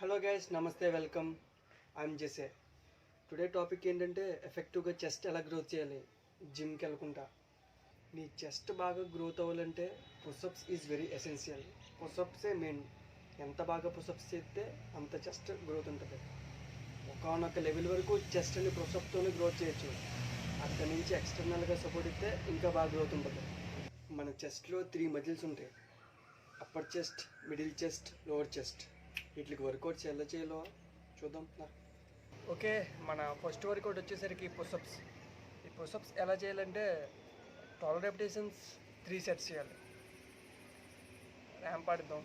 Hello guys, నమస్తే, welcome. I'm జెసే. Today topic ఏంటంటే ఎఫెక్టివ్గా చెస్ట్ ఎలా గ్రోత్ చేయాలి జిమ్కి వెళ్ళకుండా. నీ చెస్ట్ బాగా గ్రోత్ అవ్వాలంటే పుషప్స్ ఈజ్ వెరీ ఎసెన్షియల్. పుషప్సే మెయిన్. ఎంత బాగా పుషప్స్ చేస్తే అంత చెస్ట్ గ్రోత్ ఉంటుంది. ఒకనొక లెవెల్ వరకు చెస్ట్ని పుషప్తోనే గ్రోత్ చేయొచ్చు. అక్కడి నుంచి ఎక్స్టర్నల్గా సపోర్ట్ ఇస్తే ఇంకా బాగా గ్రోత్ ఉంటుంది. మన చెస్ట్లో 3 మజిల్స్ ఉంటాయి: upper chest, middle chest, lower chest. వీటికి వర్కౌట్స్ ఎలా చేయాలో చూద్దాం. ఓకే, మన ఫస్ట్ వర్కౌట్ వచ్చేసరికి పుషప్స్. ఈ పుషప్స్ ఎలా చేయాలంటే 12 రెపిటేషన్స్ 3 సెట్స్ చేయాలి. ర్యాంప్ ఆడిద్దాం.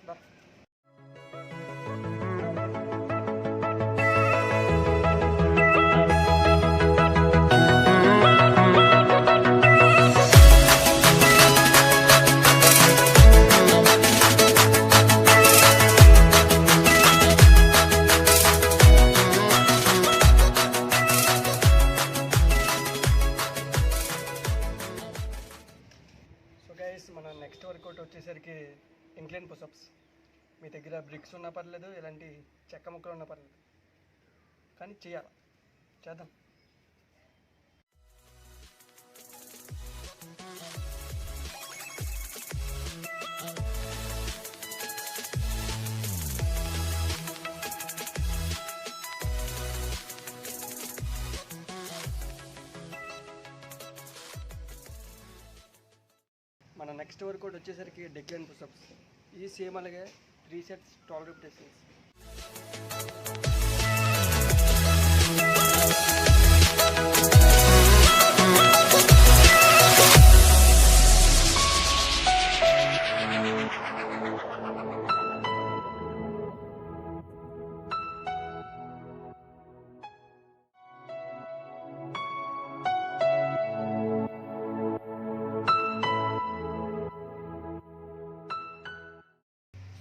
మన నెక్స్ట్ వర్కౌట్ వచ్చేసరికి ఇంక్లైన్ పుషప్స్. మీ దగ్గర బ్రిక్స్ ఉన్నా పర్లేదు, ఇలాంటి చెక్క ముక్కలు ఉన్నా పర్లేదు, కానీ చేద్దాం. మన నెక్స్ట్ వర్కౌట్ వచ్చేసరికి డెక్లైన్ పుషప్స్. ఇది సేమ్ అలాగే 3 సెట్స్ 12 రెపిటేషన్స్.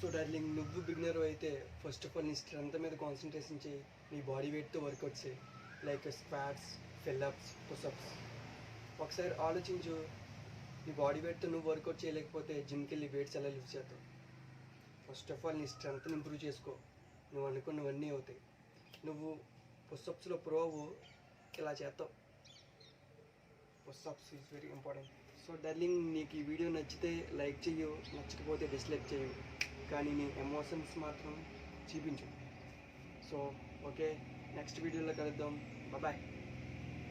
సో డార్లింగ్, నువ్వు బిగినర్ అయితే ఫస్ట్ ఆఫ్ ఆల్ నీ స్ట్రెంత్ మీద కాన్సన్ట్రేషన్ చేయి. నీ బాడీ వెయిట్తో వర్కౌట్ చేయి, లైక్ స్క్వాట్స్, ఫిల్అప్స్, పుషప్స్. ఒకసారి ఆలోచించు, నీ బాడీ వెయిట్తో నువ్వు వర్కౌట్ చేయలేకపోతే జిమ్కి వెళ్ళి వెయిట్స్ ఎలా లిఫ్ట్ చేస్తావు? ఫస్ట్ ఆఫ్ ఆల్ నీ స్ట్రెంత్ని ఇంప్రూవ్ చేసుకో. నువ్వు అనుకున్నవన్నీ అవుతాయి. నువ్వు పుషప్స్లో ఇలా చేస్తావు. Push-ups is very important. So darling, నీకు ఈ వీడియో నచ్చితే లైక్ చెయ్యు, నచ్చకపోతే డిస్లైక్ చేయు, కానీ నీ ఎమోషన్స్ మాత్రం చూపించు. సో ఓకే, నెక్స్ట్ వీడియోలో కలుద్దాం. బాయ్.